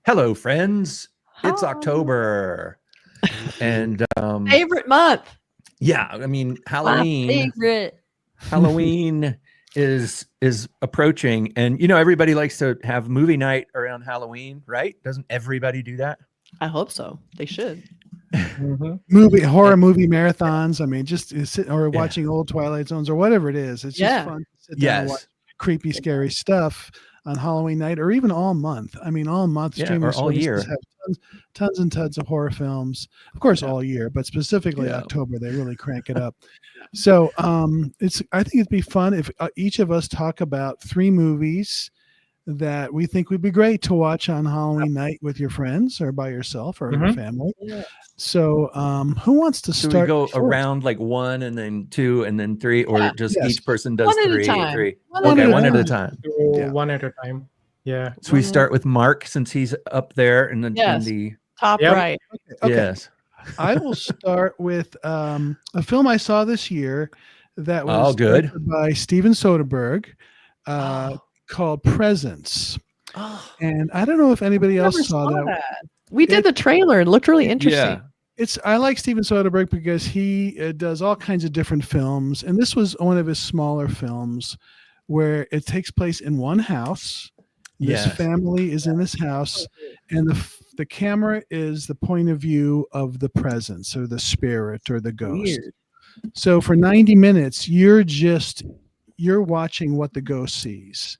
Hello, friends. It's Hi. October. And Favorite month. yeah, I mean, My Halloween favorite. is approaching, and everybody likes to have movie night around Halloween, right? Doesn't everybody do that? I hope so. They should. Horror movie marathons. I mean, just sit or watching old Twilight Zones or whatever it is. It's just fun to sit down and watch creepy, scary stuff on Halloween night, or even all month. I mean, all month streaming or all year. have tons and tons of horror films. Of course, all year, but specifically October, they really crank it up. So, I think it'd be fun if each of us talk about 3 movies that we think would be great to watch on Halloween night with your friends or by yourself or your family. Yeah. So, who wants to start? Do we go around like 1 and then 2 and then 3, or just each person does 3? One at a time. One at a time. Yeah. So we start with Mark, since he's up there in the top right. Okay. Yes. I will start with a film I saw this year that was directed by Steven Soderbergh, called Presence. And I don't know if anybody else saw that. We did the trailer. It looked really interesting. Yeah. I like Steven Soderbergh because he does all kinds of different films. And this was one of his smaller films where it takes place in one house. This family is in this house, and the camera is the point of view of the presence or the spirit or the ghost. Weird. So for 90 minutes, you're watching what the ghost sees.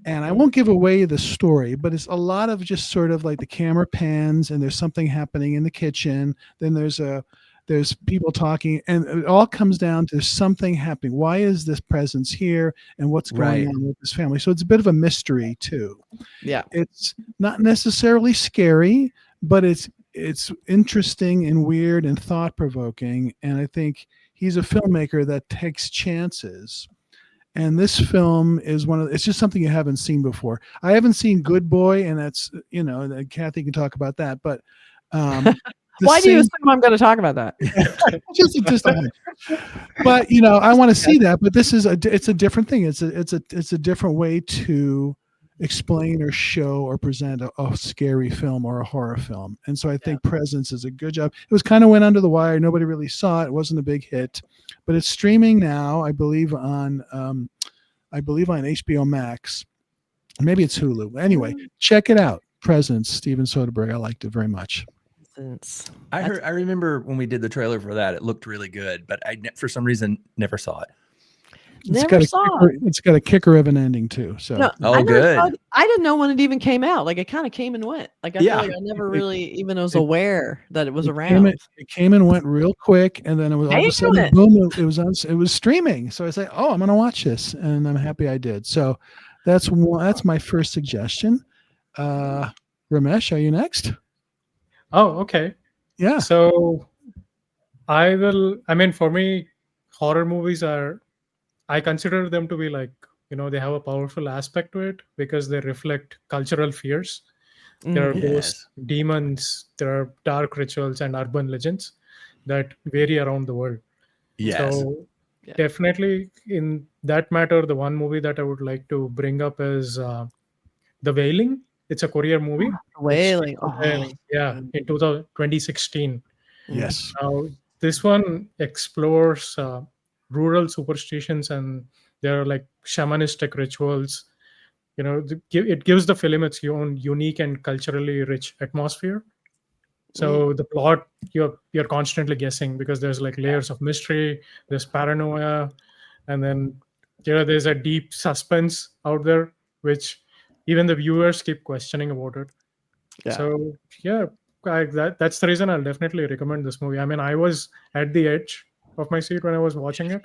And I won't give away the story, but it's a lot of just sort of like the camera pans and there's something happening in the kitchen. Then there's people talking, and it all comes down to something happening. Why is this presence here, and what's going on with this family? So it's a bit of a mystery too. Yeah. It's not necessarily scary, but it's interesting and weird and thought-provoking. And I think he's a filmmaker that takes chances. And this film is it's just something you haven't seen before. I haven't seen Good Boy, and that's, Kathy can talk about that, but why do you assume I'm going to talk about that? just but I want to see that. But this is it's a different thing. It's a different way to explain or show or present a scary film or a horror film. And so I think Presence is a good job. It was kind of went under the wire. Nobody really saw it. It wasn't a big hit, but it's streaming now. I believe on HBO Max. Maybe it's Hulu. Anyway, check it out. Presence, Steven Soderbergh. I liked it very much. I remember when we did the trailer for that, it looked really good, but I for some reason never saw it. It's got a kicker of an ending too. So good. I didn't know when it even came out. Like, it kind of came and went. Like, I feel like I never really even was aware that it was around. It came and went real quick, and then it was all of a sudden boom. It was streaming. So I say, oh, I'm going to watch this, and I'm happy I did. So that's my first suggestion. Ramesh, are you next? Oh, okay. Yeah. So for me, horror movies I consider them to be like, they have a powerful aspect to it because they reflect cultural fears. There are ghosts, demons, there are dark rituals and urban legends that vary around the world. Yes. So definitely in that matter, the one movie that I would like to bring up is The Wailing. It's a Korean movie. Wailing. In 2016. Yes. Now, this one explores rural superstitions, and there are like shamanistic rituals. It gives the film its own unique and culturally rich atmosphere. So the plot, you're constantly guessing because there's like layers of mystery, there's paranoia, and then there's a deep suspense out there, which even the viewers keep questioning about it. Yeah. So that's the reason I'll definitely recommend this movie. I mean, I was at the edge of my seat when I was watching it.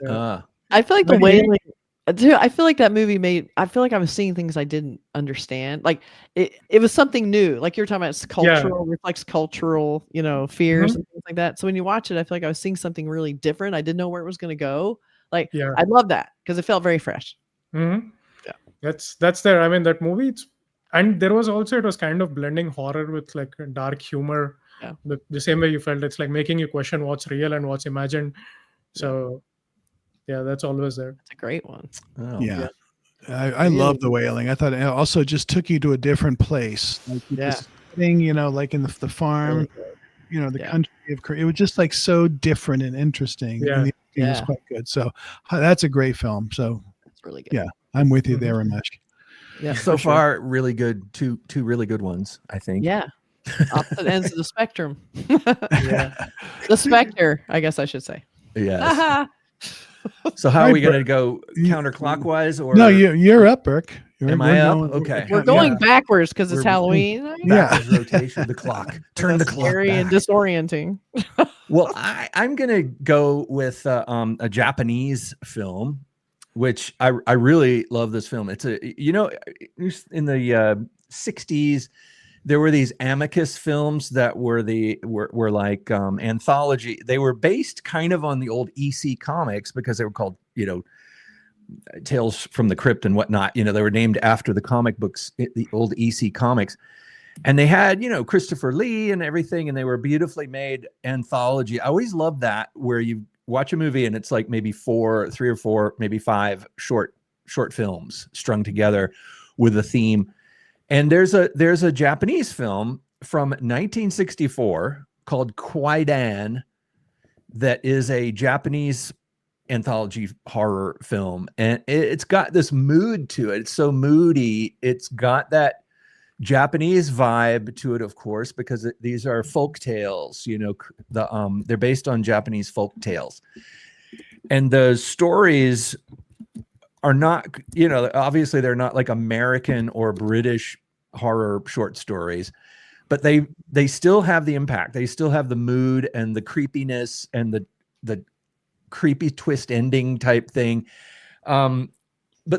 I feel like The Wailing. I feel like that movie I feel like I was seeing things I didn't understand. Like it was something new. Like you're talking about, it's cultural, reflects cultural, fears and things like that. So when you watch it, I feel like I was seeing something really different. I didn't know where it was going to go. Like, I love that because it felt very fresh. Mm-hmm. Yeah, that's there. I mean, that movie, and there was also, it was kind of blending horror with like dark humor. The same way you felt, it's like making you question what's real and what's imagined. So Yeah, that's always there. It's a great one. Oh. Yeah. I love The Wailing. I thought it also just took you to a different place. Like this thing, like in the farm, Really the country of Korea. It was just like so different and interesting. Yeah. And the acting was quite good. So that's a great film. So it's really good. yeah, I'm with you there, Ramesh. Yeah. So far, really good. Two really good ones, I think. Yeah. Opposite ends of the spectrum. The specter, I guess I should say. Yes. So how are we going to go counterclockwise or? No, you're up, Burk. Am I up? Okay. We're going backwards because it's Halloween. Backwards rotation, the clock. Turn the clock scary back. and disorienting. Well, I'm going to go with a Japanese film, which I really love this film. It's in the 60s, there were these Amicus films that were like anthology. They were based kind of on the old EC comics because they were called, Tales from the Crypt and whatnot. They were named after the comic books, the old EC comics. And they had, Christopher Lee and everything, and they were beautifully made anthology. I always love that, where you watch a movie and it's like maybe 3 or 4, maybe 5 short films strung together with a theme. And there's a Japanese film from 1964 called Kwaidan that is a Japanese anthology horror film, and it's got this mood to it. It's so moody. It's got that Japanese vibe to it, of course, because these are folk tales. They're based on Japanese folk tales, and the stories are not, obviously they're not like American or British horror short stories, but they still have the impact. They still have the mood and the creepiness and the creepy twist ending type thing. But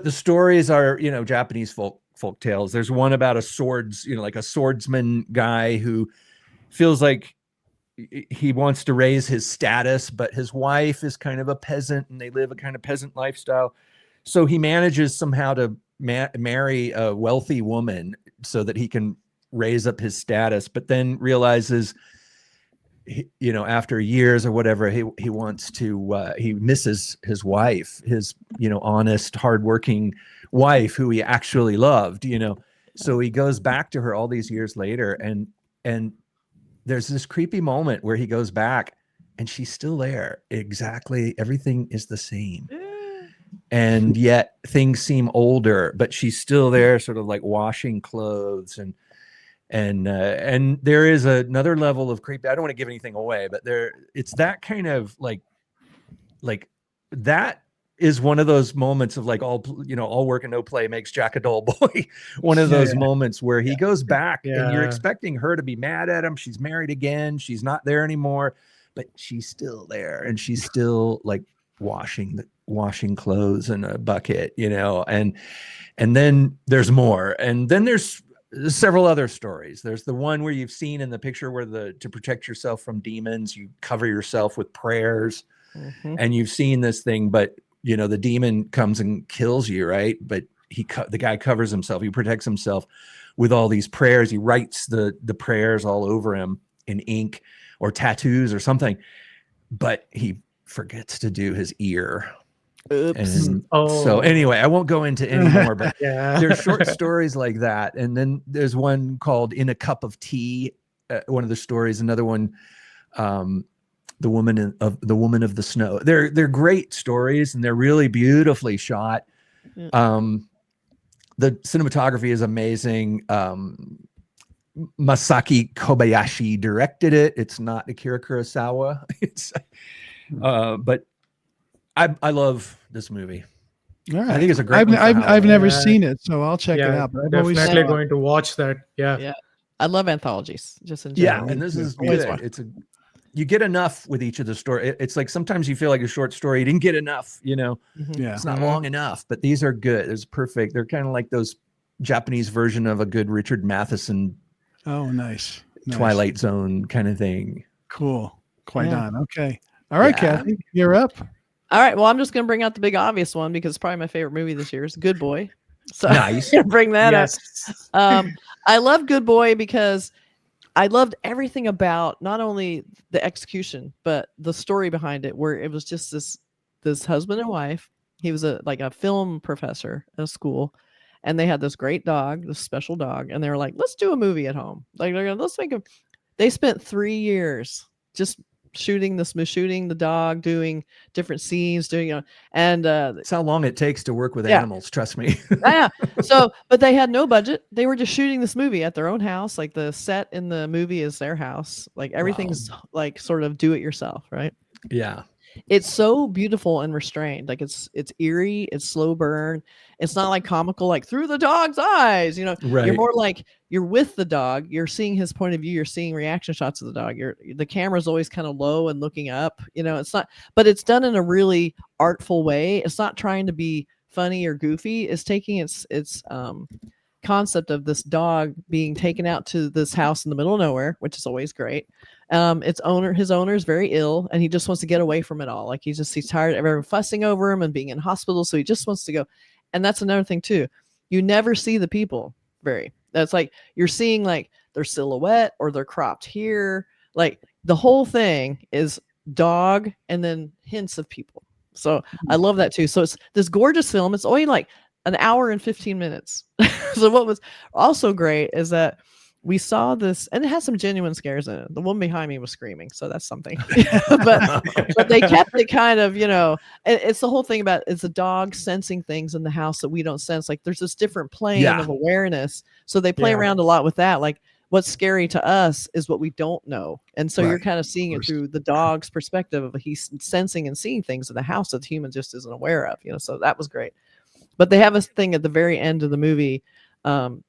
the stories are, Japanese folk tales. There's one about a swordsman guy who feels like he wants to raise his status, but his wife is kind of a peasant and they live a kind of peasant lifestyle. So he manages somehow to marry a wealthy woman so that he can raise up his status, but then realizes, after years or whatever, he wants to, he misses his wife, his, honest, hardworking wife who he actually loved, so he goes back to her all these years later. And there's this creepy moment where he goes back and she's still there. Exactly. Everything is the same. And yet things seem older, but she's still there, sort of like washing clothes. And there is another level of creepy. I don't want to give anything away, but it's that kind of like that is one of those moments of like all work and no play makes Jack a dull boy. One of those moments where he goes back and you're expecting her to be mad at him. She's married again. She's not there anymore, but she's still there and she's still like washing clothes in a bucket, and then there's more. And then there's several other stories. There's the one where you've seen in the picture where to protect yourself from demons, you cover yourself with prayers. And you've seen this thing, but the demon comes and kills you, right? But the guy covers himself. He protects himself with all these prayers. He writes the prayers all over him in ink or tattoos or something, but he forgets to do his ear. Oops. And so anyway, I won't go into any more, but there's short stories like that. And then there's one called In a Cup of Tea. One of the stories, another one, the woman of the snow. They're great stories and they're really beautifully shot. The cinematography is amazing. Masaki Kobayashi directed it. It's not Akira Kurosawa. But I love this movie. All right. I think it's a great. I've never seen it, so I'll check it out. But I've definitely going to watch that. Yeah. I love anthologies, just in general. Yeah, and this is good. You get enough with each of the story. It's like sometimes you feel like a short story, you didn't get enough. Yeah, it's not long enough. But these are good. It's perfect. They're kind of like those Japanese version of a good Richard Matheson. Oh, nice. Twilight Zone kind of thing. Cool. Quite on. Okay. All right, Kathy, you're up. All right. Well, I'm just going to bring out the big obvious one because it's probably my favorite movie this year. It's Good Boy. So nice. Bring that up. I love Good Boy because I loved everything about not only the execution, but the story behind it, where it was just this this husband and wife. He was a film professor at a school, and they had this great dog, this special dog, and they were like, let's do a movie at home. Like, let's make a. They spent 3 years just shooting the dog, doing different scenes, and it's how long it takes to work with Yeah. animals. Trust me. yeah. So, but they had no budget. They were just shooting this movie at their own house. Like the set in the movie is their house. Like everything's like sort of do it yourself, right? Yeah. It's so beautiful and restrained. Like it's eerie, it's slow burn. It's not like comical, like through the dog's eyes, you know. Right. You're more like you're with the dog, you're seeing his point of view, you're seeing reaction shots of the dog. The camera's always kind of low and looking up, you know. It's not, but it's done in a really artful way. It's not trying to be funny or goofy. It's taking its concept of this dog being taken out to this house in the middle of nowhere, which is always great. His owner is very ill, and he just wants to get away from it all. Like he's tired of everyone fussing over him and being in hospital, so he just wants to go. And that's another thing too. You never see the people that's like you're seeing like their silhouette or they're cropped here. Like the whole thing is dog and then hints of people. So I love that too. So it's this gorgeous film. It's only like an hour and 15 minutes. So what was also great is that we saw this, and it has some genuine scares in it. The woman behind me was screaming, so that's something. but they kept it kind of, you know, it's the whole thing about it's a dog sensing things in the house that we don't sense. Like there's this different plane of awareness. So they play around a lot with that. Like what's scary to us is what we don't know. And so you're kind of seeing it through the dog's perspective of he's sensing and seeing things in the house that the human just isn't aware of, you know. So that was great. But they have a thing at the very end of the movie.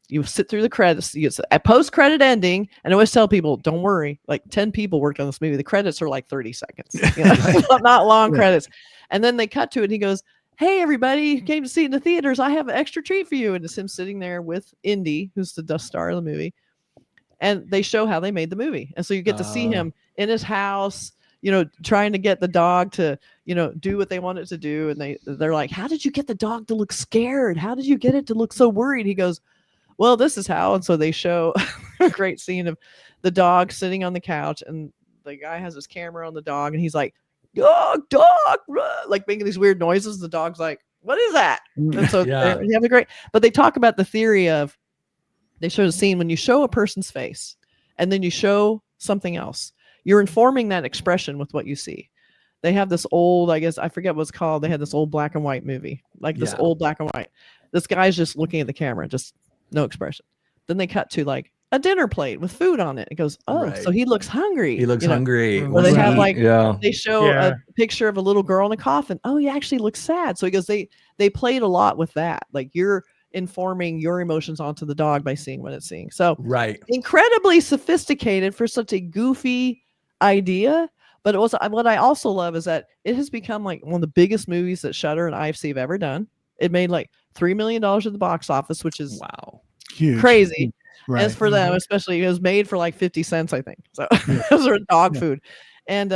You sit through the credits, you get a post-credit ending, and I always tell people, don't worry, like 10 people worked on this movie. The credits are like 30 seconds, you know, not long credits. And then they cut to it and he goes, hey, everybody, you came to see it in the theaters. I have an extra treat for you. And it's him sitting there with Indy, who's the star of the movie. And they show how they made the movie. And so you get to see him in his house, you know, trying to get the dog to, you know, do what they want it to do. And they're like, how did you get the dog to look scared? How did you get it to look so worried? He goes, well, this is how. And so they show a great scene of the dog sitting on the couch, and the guy has his camera on the dog, and he's like, dog, run, like making these weird noises. The dog's like, what is that? And so they have a great, but they talk about the theory of, they show the scene when you show a person's face and then you show something else, you're informing that expression with what you see. They have this old, I guess, I forget what it's called. They had this old black and white movie, like this old black and white. This guy's just looking at the camera, just no expression. Then they cut to like a dinner plate with food on it. It goes, oh, so he looks hungry. He looks hungry. Or they have like, they show a picture of a little girl in a coffin. Oh, he actually looks sad. So he goes, they played a lot with that. Like you're informing your emotions onto the dog by seeing what it's seeing. So incredibly sophisticated for such a goofy idea. But it was, what I also love is that it has become like one of the biggest movies that Shudder and IFC have ever done. It made like $3 million at the box office, which is huge, crazy. As for them, especially, it was made for like 50 cents, I think. So those are dog food. And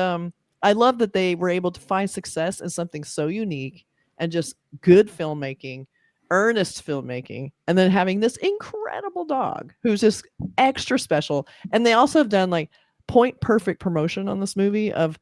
I love that they were able to find success in something so unique and just good filmmaking, earnest filmmaking, and then having this incredible dog who's just extra special. And they also have done like point perfect promotion on this movie of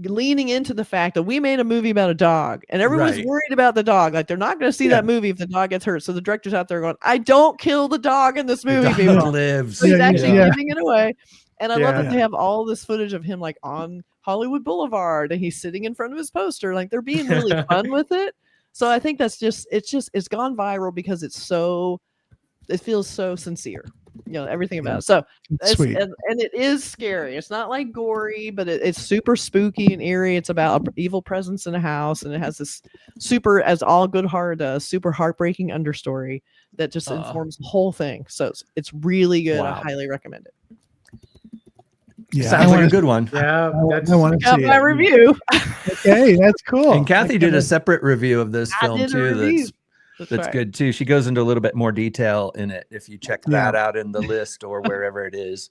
leaning into the fact that we made a movie about a dog and everyone's worried about the dog. Like they're not going to see that movie if the dog gets hurt. So the director's out there going, I don't kill the dog in this movie. The dog lives. So he's actually giving it away. And I love that they have all this footage of him like on Hollywood Boulevard and he's sitting in front of his poster. Like they're being really fun with it. So I think that's it's gone viral because it feels so sincere, you know, everything about it. So sweet. And it is scary. It's not like gory, but it's super spooky and eerie. It's about an evil presence in a house, and it has this super, as all good horror does, super heartbreaking understory that just informs the whole thing. So it's really good. I highly recommend it. Yeah, sounds like a good one. Yeah, I want to see my review. Okay, that's cool. And Kathy did a separate review of this film too. That's good too. She goes into a little bit more detail in it if you check that out in the list or wherever it is.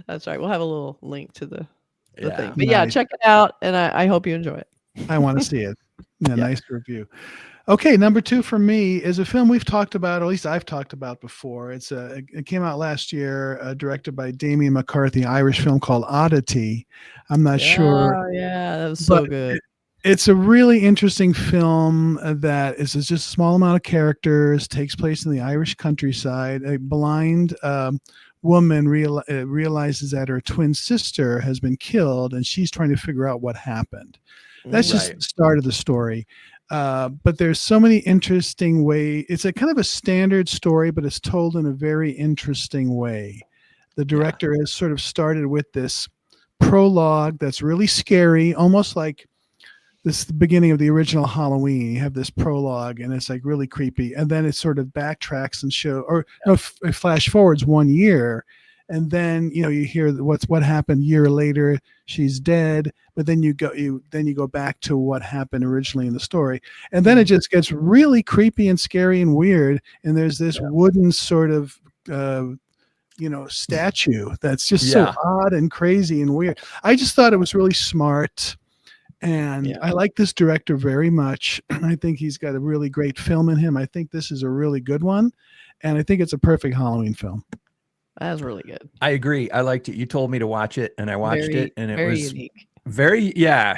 That's right. We'll have a little link to the thing. But check it out, and I hope you enjoy it. I want to see it. Nice review. Okay, number 2 for me is a film we've talked about, or at least I've talked about before. It came out last year, directed by Damien McCarthy, Irish film called Oddity. I'm not sure. Oh yeah, that was so good. It's a really interesting film that is just a small amount of characters, takes place in the Irish countryside. A blind woman realizes that her twin sister has been killed, and she's trying to figure out what happened. That's just the start of the story. But there's so many interesting ways. It's a kind of a standard story, but it's told in a very interesting way. The director has sort of started with this prologue that's really scary, almost like this is the beginning of the original Halloween. You have this prologue and it's like really creepy. And then it sort of backtracks and flash forwards 1 year. And then, you hear what happened a year later. She's dead, but then you go back to what happened originally in the story. And then it just gets really creepy and scary and weird. And there's this wooden sort of, statue that's just so odd and crazy and weird. I just thought it was really smart. And I like this director very much. I think he's got a really great film in him. I think this is a really good one. And I think it's a perfect Halloween film. That was really good. I agree. I liked it. You told me to watch it and I watched it and it was unique.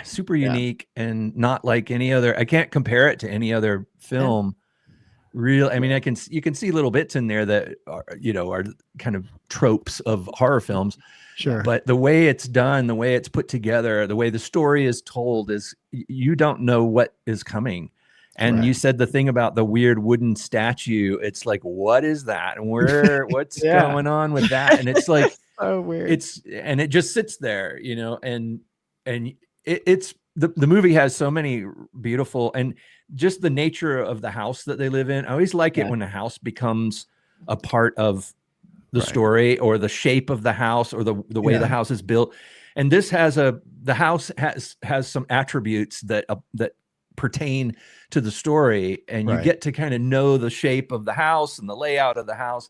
Super unique and not like any other. I can't compare it to any other film. I mean, you can see little bits in there that are kind of tropes of horror films. Sure. But the way it's done, the way it's put together, the way the story is told is you don't know what is coming. And you said the thing about the weird wooden statue. It's like, what is that? And what's going on with that? And it's like, so weird. And it just sits there, and it's the movie has so many beautiful, and just the nature of the house that they live in. I always like it when a house becomes a part of the story, or the shape of the house, or the way the house is built. And this the house has some attributes that pertain to the story, and you get to kind of know the shape of the house and the layout of the house.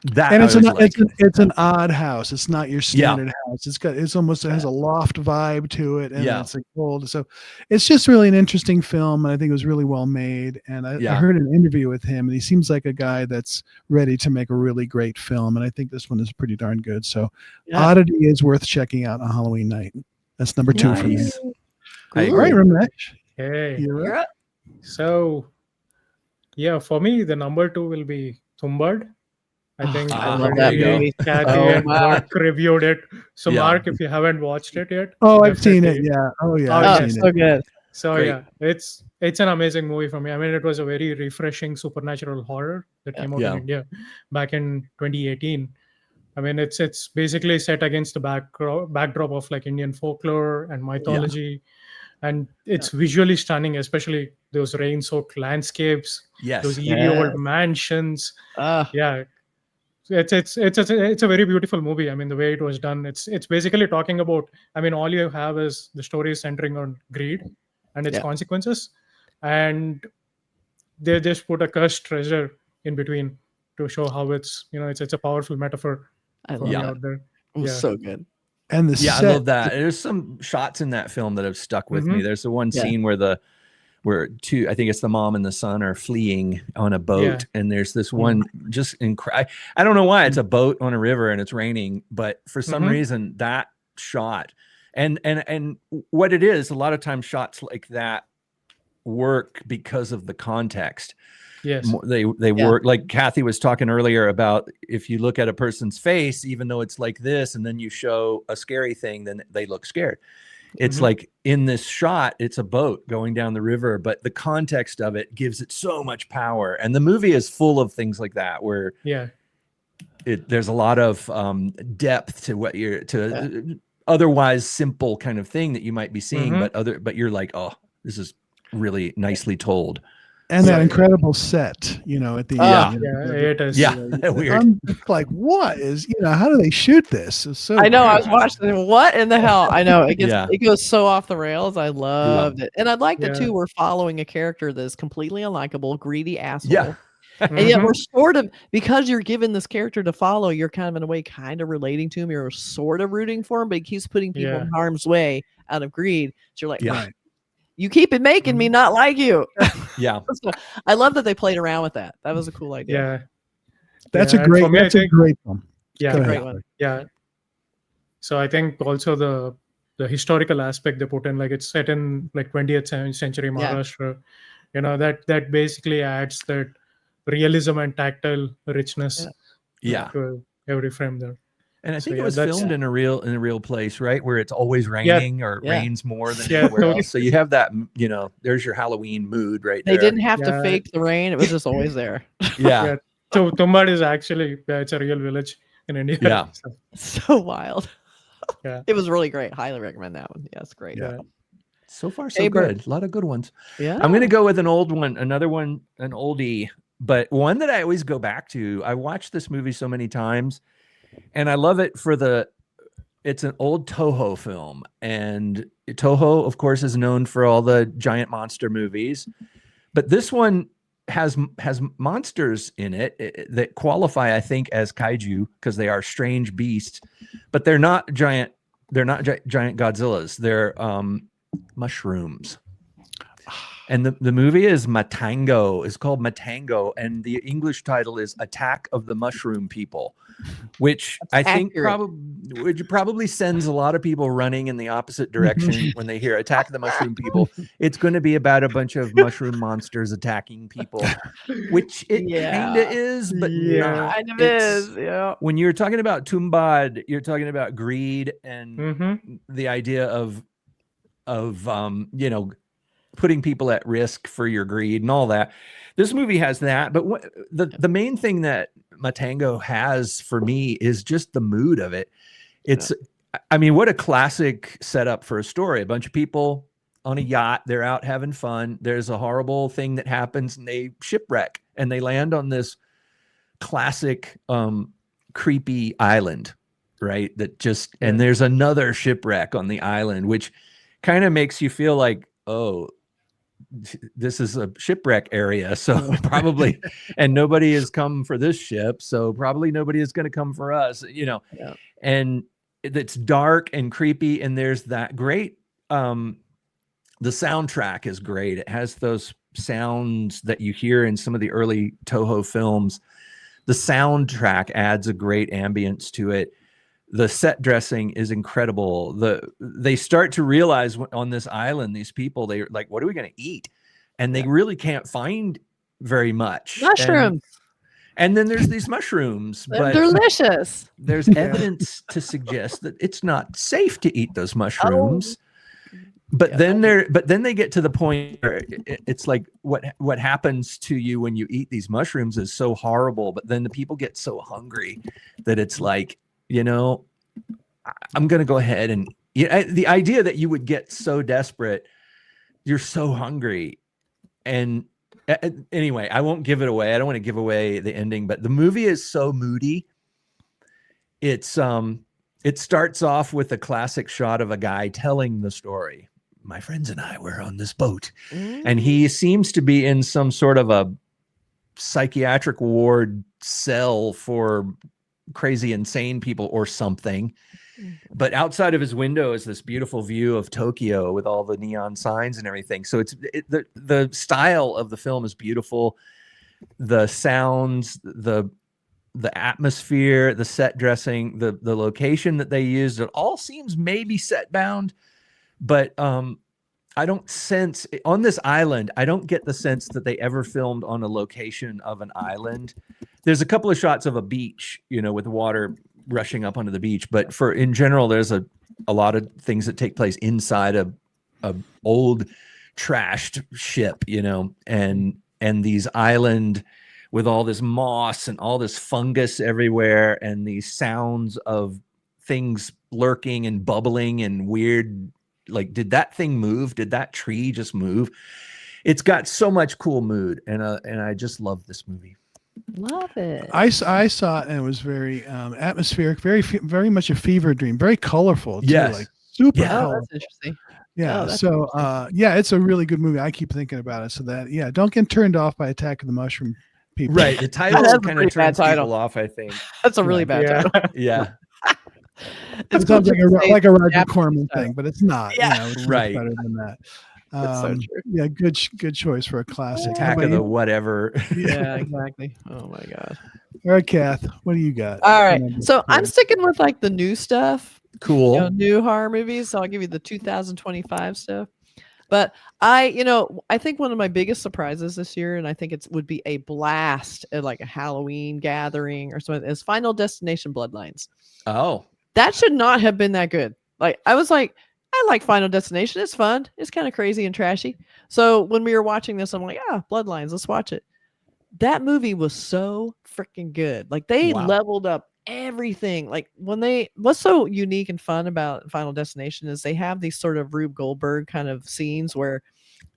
It's an odd house. It's not your standard house. It has a loft vibe to it, and it's like old. So it's just really an interesting film, and I think it was really well made. And I heard an interview with him, and he seems like a guy that's ready to make a really great film. And I think this one is pretty darn good. So Oddity is worth checking out on Halloween night. That's number 2 for me. All right, Ramesh. Hey, you're up. So, for me, the number 2 will be Thumbird. I think I love that movie. Kathy and Mark reviewed it. So, Mark, if you haven't watched it yet, I've seen it. Yeah. I've seen it. Good. So it's an amazing movie for me. I mean, it was a very refreshing supernatural horror that came out in India back in 2018. I mean, it's basically set against the backdrop of like Indian folklore and mythology. And it's visually stunning, especially those rain-soaked landscapes, those eerie old mansions. It's a very beautiful movie. I mean, the way it was done, it's basically talking about, I mean, all you have is the story centering on greed and its consequences, and they just put a cursed treasure in between to show how it's a powerful metaphor out there. So good. And I love that. There's some shots in that film that have stuck with me. There's the one scene where I think it's the mom and the son are fleeing on a boat, and there's this one just I don't know why it's a boat on a river and it's raining, but for some reason that shot and what it is, a lot of times shots like that work because of the context. Yes, they work. Like Kathy was talking earlier about, if you look at a person's face, even though it's like this, and then you show a scary thing, then they look scared. It's like in this shot, it's a boat going down the river, but the context of it gives it so much power. And the movie is full of things like that, where there's a lot of depth to what otherwise simple kind of thing that you might be seeing, but you're like, oh, this is really nicely told. And that incredible set, at the end. It is. Weird. I'm like, what is, how do they shoot this? It's so I know. weird. I was watching. What in the hell? I know it goes so off the rails. I loved it, and I liked it too. We're following a character that is completely unlikable, greedy asshole. Yeah. And yet we're sort of, because you're given this character to follow, you're kind of in a way kind of relating to him. You're sort of rooting for him, but he keeps putting people in harm's way out of greed. So you're like, you keep it making me not like you. So I love that they played around with that. That was a cool idea. That's a great film. Great one. Yeah. So I think also the historical aspect they put in, like it's set in like 20th century Maharashtra. That basically adds that realism and tactile richness to every frame there. And I think it was filmed in a real place, right? Where it's always raining or it rains more than anywhere totally. else. So you have that, there's your Halloween mood right there. They didn't have to fake the rain. It was just always there. Yeah. So Tumbad is actually, it's a real village in India. Yeah. So wild. Yeah. It was really great. Highly recommend that one. Yes, great. Yeah. So far, so good. A lot of good ones. Yeah. I'm going to go with an old one, another one, an oldie, but one that I always go back to. I watched this movie so many times, and I love it it's an old Toho film. And Toho, of course, is known for all the giant monster movies. But this one has monsters in it that qualify, I think, as kaiju because they are strange beasts, but they're not giant. They're not giant Godzillas. They're mushrooms. And the movie is Matango. It's called Matango, and the English title is Attack of the Mushroom People, which I think probably sends a lot of people running in the opposite direction when they hear Attack of the Mushroom People. It's going to be about a bunch of mushroom monsters attacking people, which it kind of is, but not. Kind of is. Yeah. When you're talking about Tumbad, you're talking about greed and the idea of putting people at risk for your greed and all that. This movie has that, but the main thing that Matango has for me is just the mood of it. It's, I mean, what a classic setup for a story. A bunch of people on a yacht, they're out having fun. There's a horrible thing that happens and they shipwreck and they land on this classic, creepy island, right? And there's another shipwreck on the island, which kind of makes you feel like, oh, this is a shipwreck area, so probably, and nobody has come for this ship, so probably nobody is going to come for us, and it's dark and creepy, and there's that great, the soundtrack is great. It has those sounds that you hear in some of the early Toho films. The soundtrack adds a great ambience to it. The set dressing is incredible. They start to realize on this island, these people, they're like, what are we going to eat? And they really can't find very much. Mushrooms. And then there's these mushrooms. They're delicious. There's evidence to suggest that it's not safe to eat those mushrooms. But then they get to the point where it's like what happens to you when you eat these mushrooms is so horrible. But then the people get so hungry that it's like, I'm going to go ahead and the idea that you would get so desperate, you're so hungry. And anyway, I won't give it away. I don't want to give away the ending, but the movie is so moody. It starts off with a classic shot of a guy telling the story. My friends and I were on this boat, and he seems to be in some sort of a psychiatric ward cell for crazy, insane people or something. But outside of his window is this beautiful view of Tokyo with all the neon signs and everything. So the style of the film is beautiful. The sounds, the atmosphere, the set dressing, the location that they used, it all seems maybe set bound, but I don't sense on this island, I don't get the sense that they ever filmed on a location of an island. There's a couple of shots of a beach, with water rushing up onto the beach, but in general, there's a lot of things that take place inside a old trashed ship, and these island with all this moss and all this fungus everywhere, and these sounds of things lurking and bubbling and weird. Like, did that thing move? Did that tree just move? It's got so much cool mood, and I just love this movie. Love it. I saw it, and it was very atmospheric, very much a fever dream, very colorful too, yes. Like super Oh, colorful. that's interesting. Yeah. that's So it's a really good movie. I keep thinking about it. So that don't get turned off by Attack of the Mushroom People. Right. The title That's a kind pretty of bad turns title. people off, I think. That's a really bad title. Yeah. It cool sounds to say like a Roger Japanese Corman title. thing, but it's not. Yeah. It's Right. much better than that. That's so true. Yeah, good choice for a classic. Attack of the whatever. Yeah, exactly. Oh my god. All right, Kath, what do you got? All right. So I'm sticking with like the new stuff. Cool. New horror movies. So I'll give you the 2025 stuff. But I think one of my biggest surprises this year, and I think it would be a blast at like a Halloween gathering or something, is Final Destination Bloodlines. Oh. That should not have been that good. Like, I was like, I like Final Destination. It's fun. It's kind of crazy and trashy. So when we were watching this, I'm like, Bloodlines, let's watch it. That movie was so freaking good. Like, they leveled up everything. Like, what's so unique and fun about Final Destination is they have these sort of Rube Goldberg kind of scenes where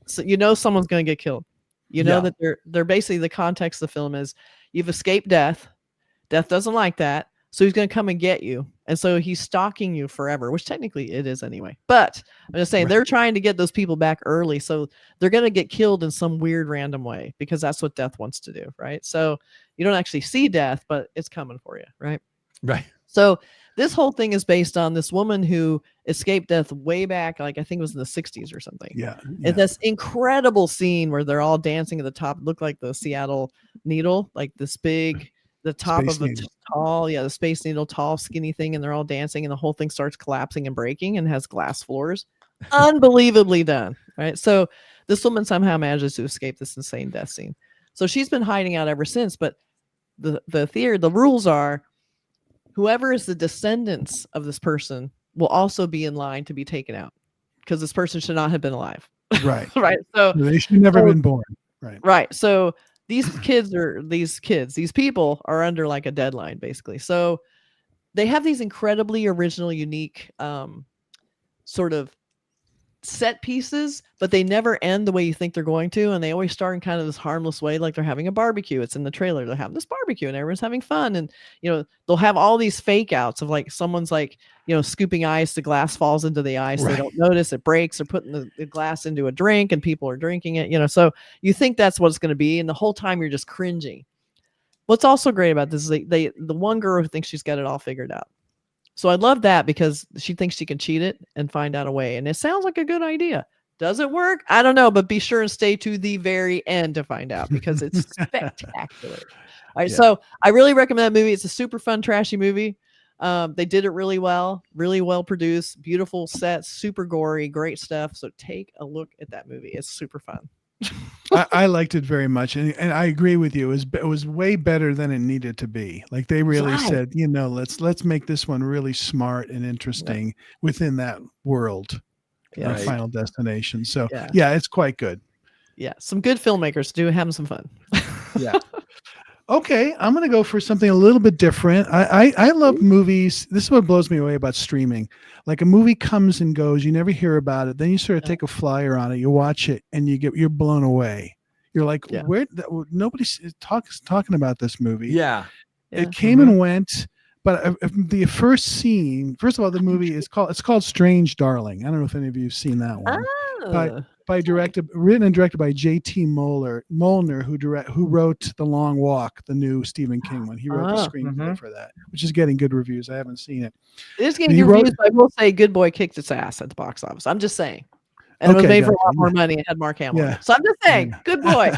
someone's going to get killed. That they're basically, the context of the film is you've escaped death. Death doesn't like that. So he's going to come and get you. And so he's stalking you forever, which technically it is anyway. But I'm just saying, they're trying to get those people back early. So they're going to get killed in some weird random way because that's what death wants to do. Right. So you don't actually see death, but it's coming for you. Right. Right. So this whole thing is based on this woman who escaped death way back, like I think it was in the 60s or something. Yeah. And this incredible scene where they're all dancing at the top, look like the Seattle Needle, like this big... the top Space of the Needle. Tall, the Space Needle, tall, skinny thing, and they're all dancing, and the whole thing starts collapsing and breaking and has glass floors. Unbelievably done, right? So this woman somehow manages to escape this insane death scene. So she's been hiding out ever since, but the rules are whoever is the descendants of this person will also be in line to be taken out because this person should not have been alive. Right. Right. So they should never have been born. Right. Right. So these people are under like a deadline, basically. So they have these incredibly original, unique sort of set pieces, but they never end the way you think they're going to. And they always start in kind of this harmless way, like they're having a barbecue. It's in the trailer. They're having this barbecue and everyone's having fun. And, they'll have all these fake outs of like someone's like, scooping ice, the glass falls into the ice. Right. They don't notice it breaks. They're putting the glass into a drink and people are drinking it, so you think that's what it's going to be. And the whole time you're just cringing. What's also great about this is the one girl who thinks she's got it all figured out. So I love that because she thinks she can cheat it and find out a way. And it sounds like a good idea. Does it work? I don't know, but be sure and stay to the very end to find out because it's spectacular. All right. So I really recommend that movie. It's a super fun, trashy movie. They did it really well produced, beautiful sets, super gory, great stuff. So take a look at that movie. It's super fun. I liked it very much, and I agree with you. It was way better than it needed to be. Like they really said, let's make this one really smart and interesting within that world. Final Destination. So it's quite good. Yeah, some good filmmakers having some fun. Yeah. Okay, I'm going to go for something a little bit different. I love movies. This is what blows me away about streaming. Like a movie comes and goes, you never hear about it. Then you sort of take a flyer on it, you watch it, and you're blown away. You're like, where? Nobody's talking about this movie. Yeah. It came and went. But the first scene, first of all, the movie is called Strange Darling. I don't know if any of you have seen that one. Written and directed by J.T. Molnar, who wrote The Long Walk, the new Stephen King one. He wrote the screenplay for that, which is getting good reviews. I haven't seen it. It is getting good reviews. I will say, Good Boy kicked its ass at the box office. I'm just saying. And it was made for a lot more money. It had Mark Hamill. Yeah. So I'm just saying, Good Boy.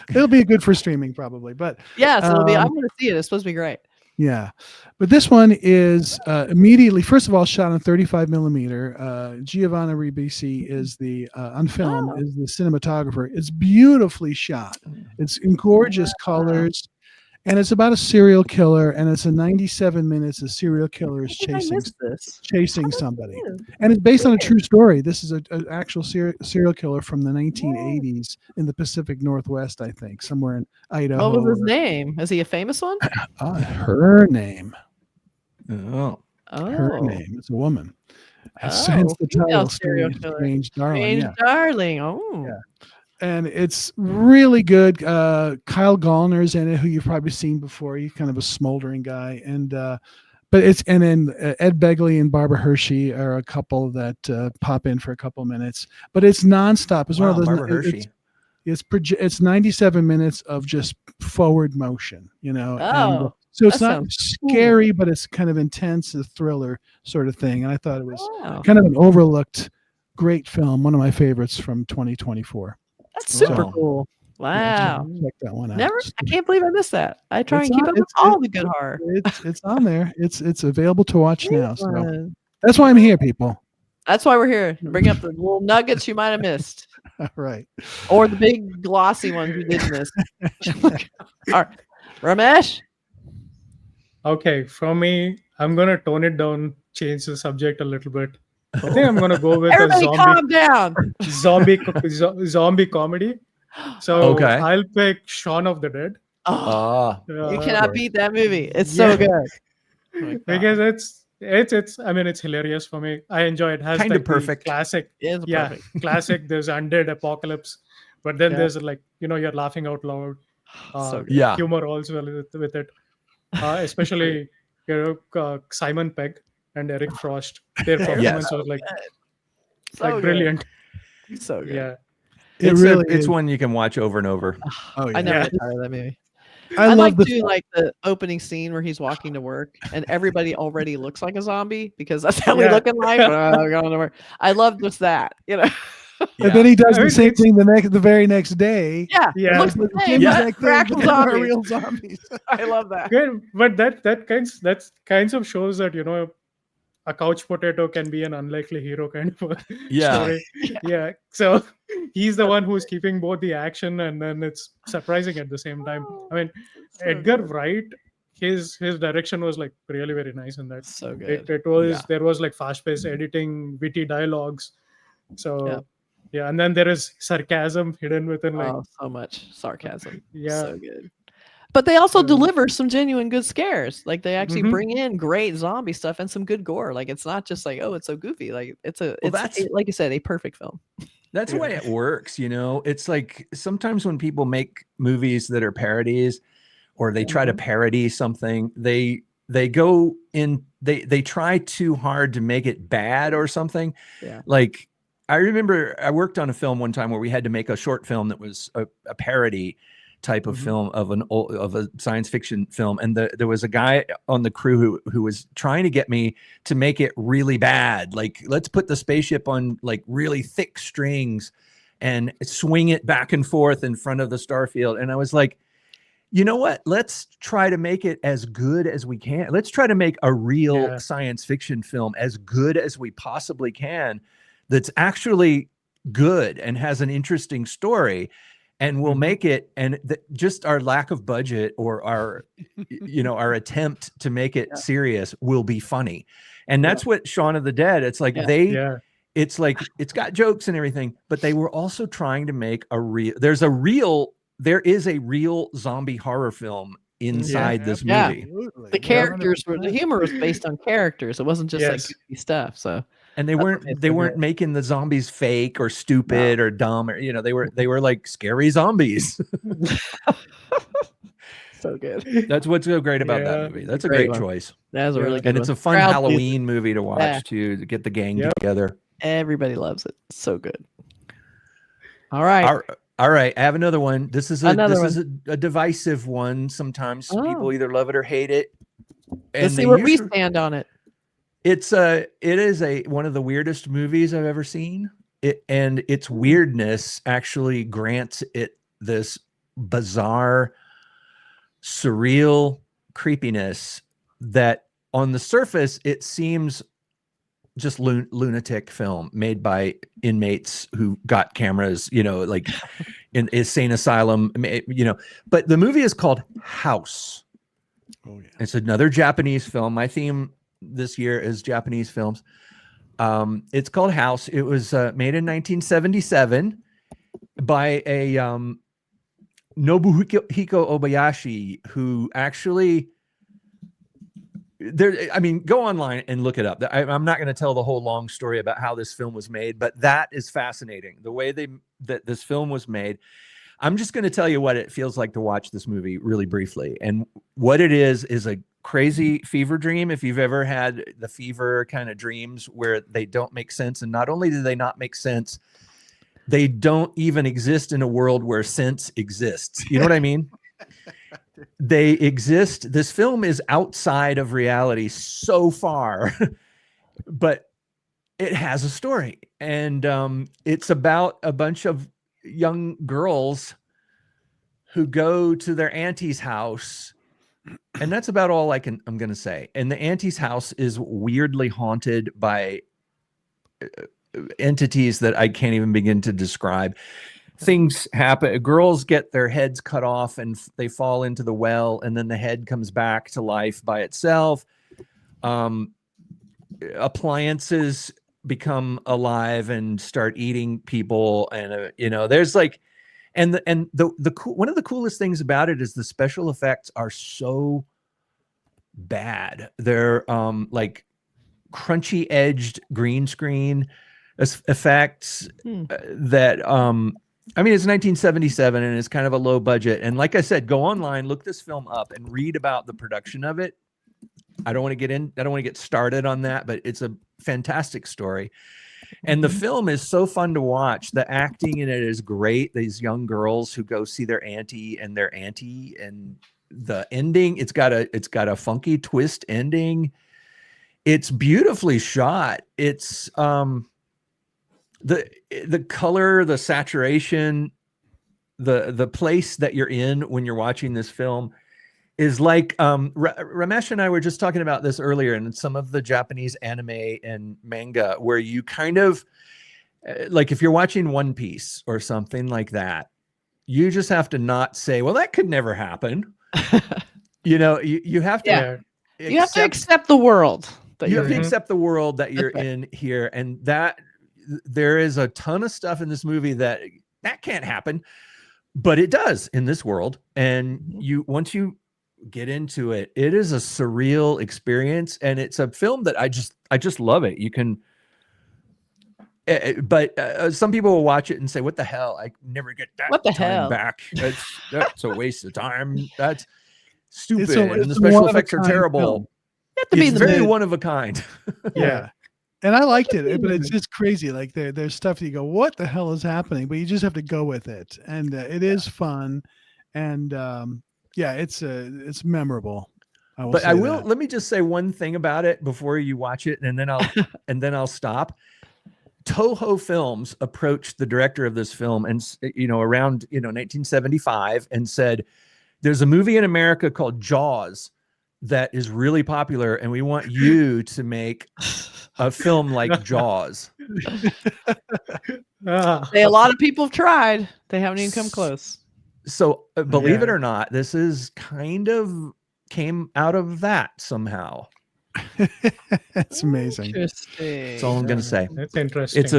It'll be good for streaming probably, but I'm going to see it. It's supposed to be great. Yeah, but this one is immediately, first of all, shot on 35 millimeter. Giovanna Ribisi is on film is the cinematographer. It's beautifully shot. It's in gorgeous colors, and it's about a serial killer. And it's a 97 minutes. A serial killer is chasing somebody, and it's based on a true story. This is an actual serial killer from the 1980s in the Pacific Northwest, I think, somewhere in Idaho. What was his name? Is he a famous one? Her name. Her name. It's a woman. Hence the title, Strange Darling. Strange Darling. Oh. Yeah. And it's really good. Kyle Gallner's in it, who you've probably seen before. He's kind of a smoldering guy, and then Ed Begley and Barbara Hershey are a couple that pop in for a couple minutes. But it's nonstop. It's one of those. Barbara Hershey. It's 97 minutes of just forward motion, and so it's not scary, but it's kind of intense, a thriller sort of thing. And I thought it was kind of an overlooked, great film, one of my favorites from 2024. That's super cool. Wow. Yeah, check that one out. I can't believe I missed that. I try and keep up with all the good horror. It's on there. It's available to watch now. So That's why I'm here, people. That's why we're here. To bring up the little nuggets you might have missed. Right. Or the big glossy ones you did miss. All right. Ramesh? Okay, for me, I'm gonna tone it down, change the subject a little bit. I think I'm gonna go with Everybody a calm down. zombie comedy. So Okay. I'll pick Shaun of the Dead. Ah, You Uh, cannot beat that movie. It's so yeah. good. Oh my God. Because it's I mean it's hilarious for me. I enjoy it. Has Kinda like the perfect. classic. It is Yeah, perfect. classic. There's undead apocalypse, but then Yeah. there's like you're laughing out loud. So good. yeah. Humor also with it, especially Simon Pegg and Eric Frost. Their performance was like So good. brilliant. So good. Yeah, It's one you can watch over and over. Oh, I never Yeah. get tired of that movie. I I love like the to like the opening scene where he's walking to work and everybody already looks like a zombie because that's how we Yeah. look in life. Going to work. I love just that, And then he does I mean, the same it's- thing the very next day. Yeah, Yeah. it looks the same. Yeah. but Exact they're thing, actual but they're not zombies. real zombies. I love that. Good, but that kinds of shows that a couch potato can be an unlikely hero kind of a Yeah. story. Yeah. So he's the one who's keeping both the action and then it's surprising at the same time. I mean, So Edgar good. Wright, his direction was like really, very nice in that. So good. It was Yeah. there was like fast-paced editing, witty dialogues. So Yeah. yeah, and then there is sarcasm hidden within like Oh, so much sarcasm. Yeah. So good. But they also So- deliver some genuine good scares. Like they actually Mhm. bring in great zombie stuff and some good gore. Like it's not just like, oh, it's so goofy. Like it's like you said, a perfect film. That's the way it works, It's like sometimes when people make movies that are parodies or they try to parody something, they go in, they try too hard to make it bad or something. Yeah. Like I remember I worked on a film one time where we had to make a short film that was a parody type of film of a science fiction film, and there was a guy on the crew who was trying to get me to make it really bad. Like, let's put the spaceship on like really thick strings and swing it back and forth in front of the starfield. And I was like, you know what? Let's try to make it as good as we can. Let's try to make a real science fiction film as good as we possibly can. That's actually good and has an interesting story. And we'll make it, and just our lack of budget or our, our attempt to make it serious will be funny. And that's what Shaun of the Dead, it's like it's like, it's got jokes and everything, but they were also trying to make there is a real zombie horror film inside this movie. Absolutely. The characters the humor was based on characters. It wasn't just like goofy stuff. So And they weren't making the zombies fake or stupid or dumb or they were like scary zombies. So good. That's what's so great about that movie. That's a great choice. That was a really good And it's one. a fun Crowd Halloween movie to watch too, to get the gang together. Everybody loves it. So good. All right. All right, I have another one. This is a divisive one. Sometimes people either love it or hate it. And Let's see where we stand on it. It is one of the weirdest movies I've ever seen. And its weirdness actually grants it this bizarre, surreal creepiness that on the surface it seems just lunatic film made by inmates who got cameras, like in insane asylum, but the movie is called House. Oh yeah. It's another Japanese film. My theme this year is Japanese films. It's called House. It was made in 1977 by a Nobuhiko Obayashi, who actually go online and look it up. I'm not going to tell the whole long story about how this film was made, but that is fascinating. The way that this film was made. I'm just going to tell you what it feels like to watch this movie really briefly. And what it is a crazy fever dream. If you've ever had the fever kind of dreams where they don't make sense. And not only do they not make sense, they don't even exist in a world where sense exists. You know what I mean? They exist. This film is outside of reality so far, but it has a story. And it's about a bunch of young girls who go to their auntie's house And that's about all I'm going to say. And the auntie's house is weirdly haunted by entities that I can't even begin to describe. Things happen. Girls get their heads cut off and they fall into the well, and then the head comes back to life by itself. Appliances become alive and start eating people, and there's like, and the one of the coolest things about it is the special effects are so bad. They're like crunchy edged green screen effects that I mean, it's 1977 and it's kind of a low budget. And like I said, go online, look this film up and read about the production of it. I don't want to get started on that, but it's a fantastic story. And the film is so fun to watch. The acting in it is great. These young girls who go see their auntie, and the ending, it's got a funky twist ending. It's beautifully shot. It's the color, the saturation, the place that you're in when you're watching this film is like Ramesh and I were just talking about this earlier, and some of the Japanese anime and manga where you kind of like, if you're watching One Piece or something like that, you just have to not say, well, that could never happen. You have to you have to accept the world that you you're have to in. accept the world that you're in here, and that there is a ton of stuff in this movie that can't happen, but it does in this world. And once you get into it, it is a surreal experience, and it's a film that I just love it. You can, but some people will watch it and say, "What the hell? I never get that What the time hell? back. That's a waste of time. That's stupid, It's and the a special one-of-a-kind effects are terrible." film. You have to be in It's the very mood. one of a kind. Yeah. And I liked it, but it's just crazy. Like there's stuff that you go, what the hell is happening? But you just have to go with it, and it is fun, and it's memorable. Let me just say one thing about it before you watch it, and then I'll stop. Toho Films approached the director of this film, and around 1975, and said, "There's a movie in America called Jaws that is really popular, and we want you to make a film like Jaws." A lot of people have tried. They haven't even come close. So believe it or not, this is kind of came out of that somehow. It's amazing. Interesting. That's all I'm going to say. That's interesting. It's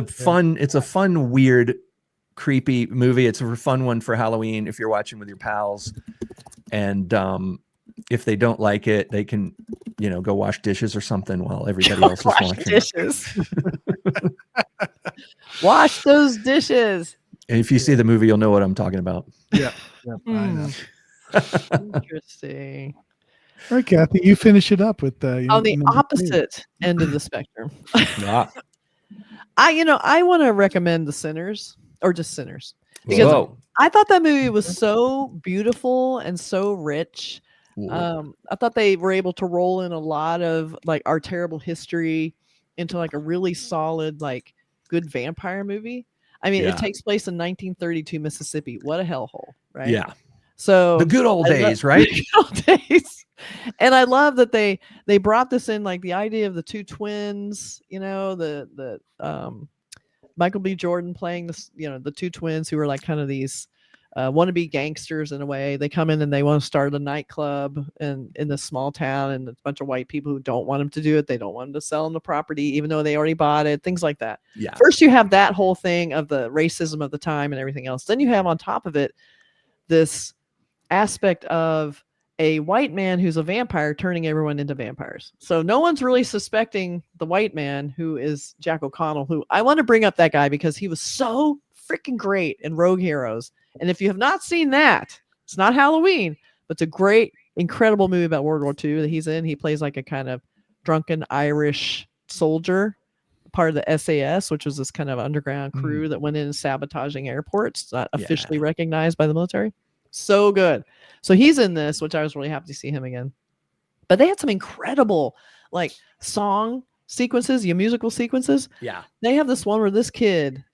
a fun, weird, creepy movie. It's a fun one for Halloween if you're watching with your pals. And if they don't like it, they can, go wash dishes or something while everybody else is watching. Dishes. Wash those dishes. And if you see the movie, you'll know what I'm talking about. Yeah. I know. Interesting. All right, Kathy, you finish it up with On the number opposite end of the spectrum. Yeah. I want to recommend The Sinners, or just Sinners, because I thought that movie was so beautiful and so rich. I thought they were able to roll in a lot of like our terrible history into like a really solid, like good vampire movie. I mean, it takes place in 1932 Mississippi. What a hellhole, right? Yeah. So the good old days, right? The good old days. And I love that they brought this in, like the idea of the two twins, the Michael B. Jordan playing this, the two twins who are like kind of these wannabe gangsters in a way. They come in and they want to start a nightclub in this small town, and a bunch of white people who don't want them to do it. They don't want them to sell them the property, even though they already bought it, things like that. Yeah. First, you have that whole thing of the racism of the time and everything else. Then you have on top of it this aspect of a white man who's a vampire turning everyone into vampires. So no one's really suspecting the white man, who is Jack O'Connell, who I want to bring up that guy because he was so freaking great in Rogue Heroes. And if you have not seen that, it's not Halloween, but it's a great, incredible movie about World War II that he's in. He plays like a kind of drunken Irish soldier, part of the SAS, which was this kind of underground crew that went in sabotaging airports, not officially recognized by the military. So good. So he's in this, which I was really happy to see him again. But they had some incredible like song sequences, musical sequences. Yeah. They have this one where this kid,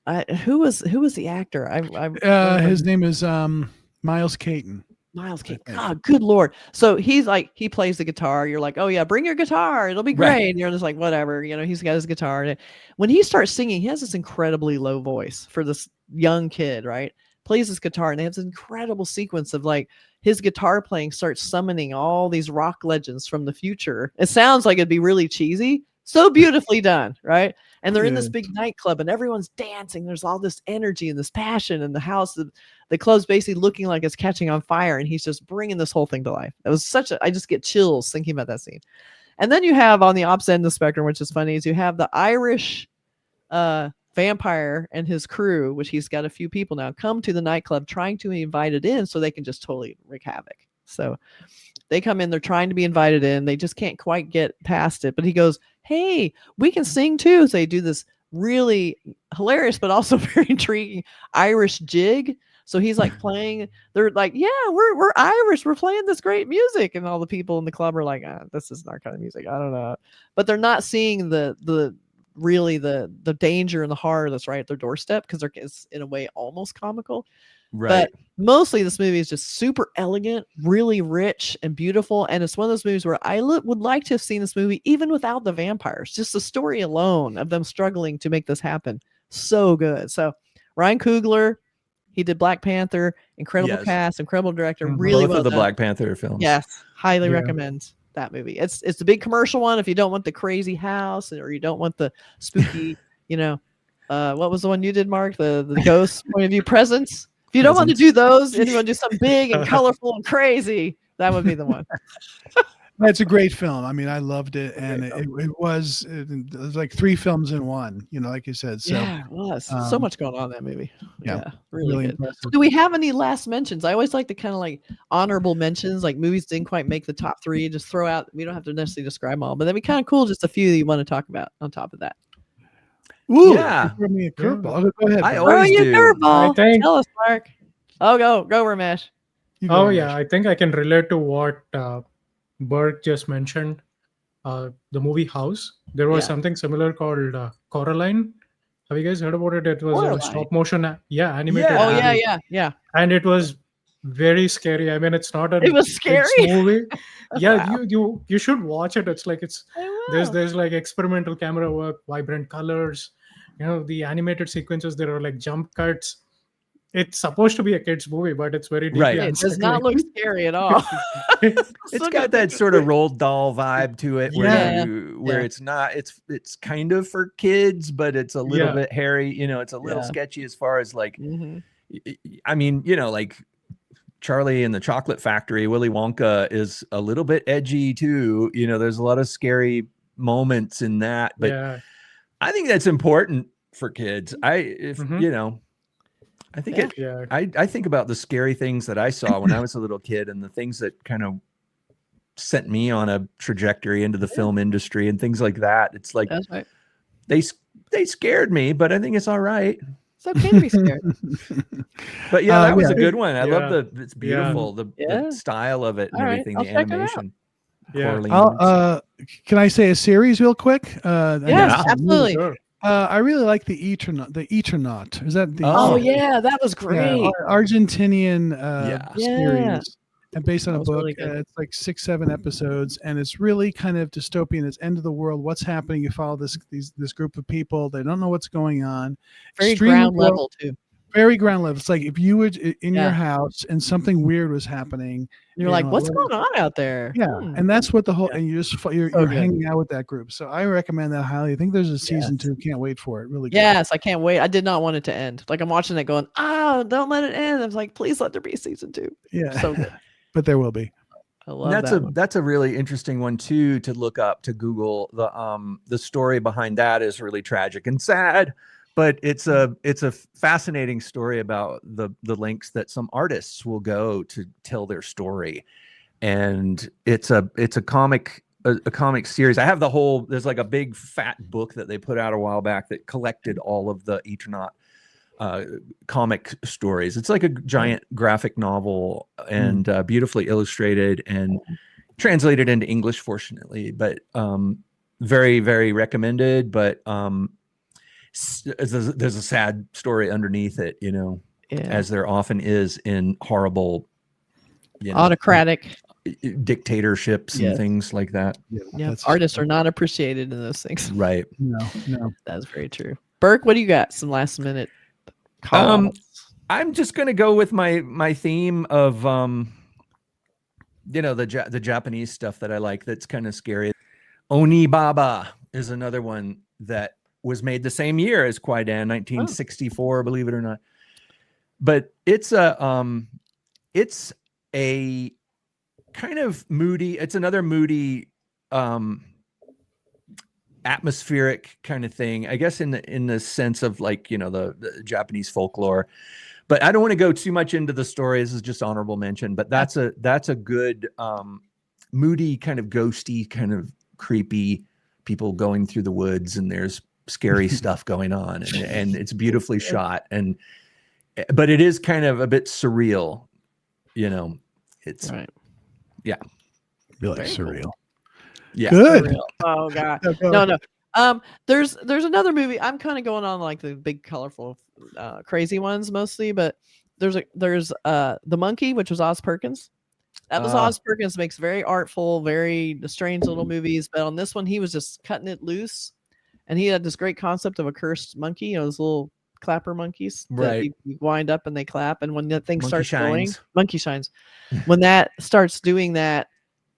who was the actor? His name is Miles Caton. Miles Kane. God, good Lord. So he's like, he plays the guitar. You're like, oh yeah, bring your guitar. It'll be great. Right. And you're just like, whatever. He's got his guitar. And when he starts singing, he has this incredibly low voice for this young kid, right? Plays his guitar, and they have this incredible sequence of like his guitar playing starts summoning all these rock legends from the future. It sounds like it'd be really cheesy. So beautifully done, right? And they're in this big nightclub and everyone's dancing. There's all this energy and this passion in the house. The club's basically looking like it's catching on fire, and he's just bringing this whole thing to life. It was I just get chills thinking about that scene. And then you have on the opposite end of the spectrum, which is funny, is you have the Irish vampire and his crew, which he's got a few people now, come to the nightclub trying to be invited in so they can just totally wreak havoc. So they come in, they're trying to be invited in. They just can't quite get past it. But he goes, hey, we can sing too. So they do this really hilarious, but also very intriguing Irish jig. So he's like playing, they're like, yeah, we're Irish. We're playing this great music. And all the people in the club are like, this is our kind of music. I don't know. But they're not seeing the danger and the horror that's right at their doorstep, because it's in a way almost comical. Right. But mostly this movie is just super elegant, really rich and beautiful. And it's one of those movies where I would like to have seen this movie even without the vampires. Just the story alone of them struggling to make this happen. So good. So Ryan Coogler, he did Black Panther, incredible cast, incredible director, really both well of the done. Black Panther films. Yes, highly recommend that movie. It's the big commercial one if you don't want the crazy house or you don't want the spooky, what was the one you did, Mark? The ghost point of view presence. If you don't want to do those and you want to do something big and colorful and crazy, that would be the one. That's a great film. I mean, I loved it, and it was like 3 films in one. Like you said. So yeah, it was so much going on in that movie. Yeah, really good. impressive. Do we have any last mentions? I always like to kind of like honorable mentions, like movies didn't quite make the top 3. Just throw out. We don't have to necessarily describe them all, but that'd be kind of cool. Just a few that you want to talk about on top of that. Ooh, yeah. throw me a curveball. Go ahead. I Brad. always do. Curveball. Tell us, Mark. Oh, go, Ramesh. I think I can relate to what Burk just mentioned. The movie House. There was something similar called Coraline. Have you guys heard about it? It was a stop motion, animated. Oh movie. yeah. And it was very scary. I mean, it's not a It was scary movie. Yeah, wow. you should watch it. It's like there's like experimental camera work, vibrant colors. The animated sequences. There are like jump cuts. It's supposed to be a kid's movie, but it's very deeply It does not look scary at all. It's got that sort of Roald Dahl vibe to it, where it's not. It's kind of for kids, but it's a little bit hairy. It's a little sketchy as far as like. I mean, like Charlie and the Chocolate Factory, Willy Wonka is a little bit edgy too. There's a lot of scary moments in that, but I think that's important for kids. I think I think about the scary things that I saw when I was a little kid, and the things that kind of sent me on a trajectory into the film industry and things like that. It's like that's right. They scared me, but I think it's all right. It's okay to be scared. But that was a good one. I love it's beautiful, the style of it and everything, the animation. Can I say a series real quick? Yes, absolutely. Sure. I really like the Eternaut. Is that the? Oh yeah, that was great. Argentinian series, and based on a book. Really it's like 6-7 episodes, and it's really kind of dystopian. It's end of the world. What's happening? You follow this group of people. They don't know what's going on. Very ground level too. Very ground level. It's like if you were in your house and something weird was happening. You're like, what's going on out there? Yeah, and that's what the whole and you're hanging out with that group. So I recommend that highly. I think there's a season 2. Can't wait for it. Really good. Yes, I can't wait. I did not want it to end. Like I'm watching it going, don't let it end. I was like, please let there be a season 2. Yeah, so good. But there will be. I love that's a really interesting one too to look up, to Google. The story behind that is really tragic and sad. But it's a fascinating story about the lengths that some artists will go to tell their story, and it's a comic series. I have there's like a big fat book that they put out a while back that collected all of the Eternaut comic stories. It's like a giant graphic novel and beautifully illustrated and translated into English, fortunately. But very, very recommended. But there's a sad story underneath it, as there often is in horrible you know, autocratic dictatorships and Yes. things like that. Yeah, artists are not appreciated in those things. Right. No. That's very true. Burke, what do you got? Some last minute call-outs? I'm just gonna go with my theme of you know, the Japanese stuff that I like. That's kind of scary. Onibaba is another one that was made the same year as Kwaidan, 1964, believe it or not. But it's a kind of moody. It's another moody, atmospheric kind of thing, I guess, in the sense of like, you know, the Japanese folklore. But I don't want to go too much into the story. This is just honorable mention. But that's a good moody, kind of ghosty, kind of creepy people going through the woods, and there's scary stuff going on, and it's beautifully shot, but it is kind of a bit surreal, you know. It's right. Be like surreal. Cool. Yeah. Good. Surreal. Oh god. No. There's another movie. I'm kind of going on like the big colorful crazy ones mostly, but there's The Monkey, which was Oz Perkins. That was Oz Perkins, makes very artful, very strange little movies, but on this one he was just cutting it loose, and he had this great concept of a cursed monkey, you know, those little clapper monkeys that you wind up and they clap, and when that thing starts going, monkey shines. When that starts doing that,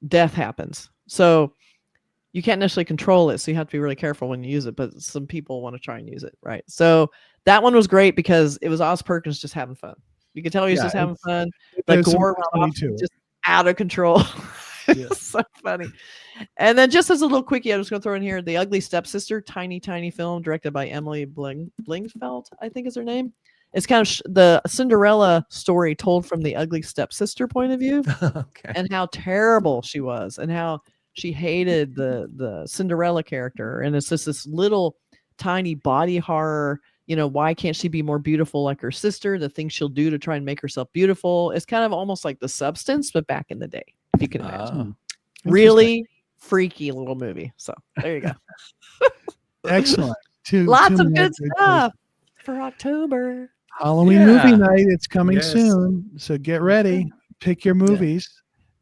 death happens. So you can't necessarily control it, so you have to be really careful when you use it, but some people want to try and use it, right? So that one was great because it was Oz Perkins just having fun. You could tell he was just having fun. The gore was just out of control. It's so funny. And then just as a little quickie, I'm just going to throw in here, The Ugly Stepsister, tiny film directed by Emily Blingfeld, I think is her name. It's kind of the Cinderella story told from the ugly stepsister point of view. Okay. And how terrible she was, and how she hated the Cinderella character. And it's just this little tiny body horror. You know, why can't she be more beautiful like her sister? The things she'll do to try and make herself beautiful. It's kind of almost like The Substance, but back in the day, if you can imagine. Really freaky little movie. So there you go. Excellent. Lots of good stuff for October. Halloween movie night. It's coming soon. So get ready. Pick your movies.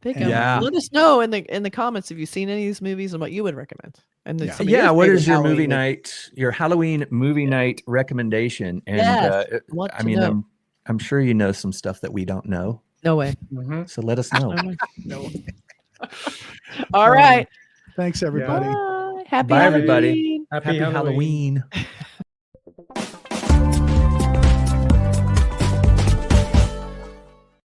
Pick them. Let us know in the comments if you've seen any of these movies and what you would recommend. And then what is your movie night, your Halloween movie night recommendation? And I mean, I'm sure you know some stuff that we don't know. No way. So let us know. No. All right. Thanks, everybody. Bye. Happy Bye, Halloween. everybody. Happy Halloween.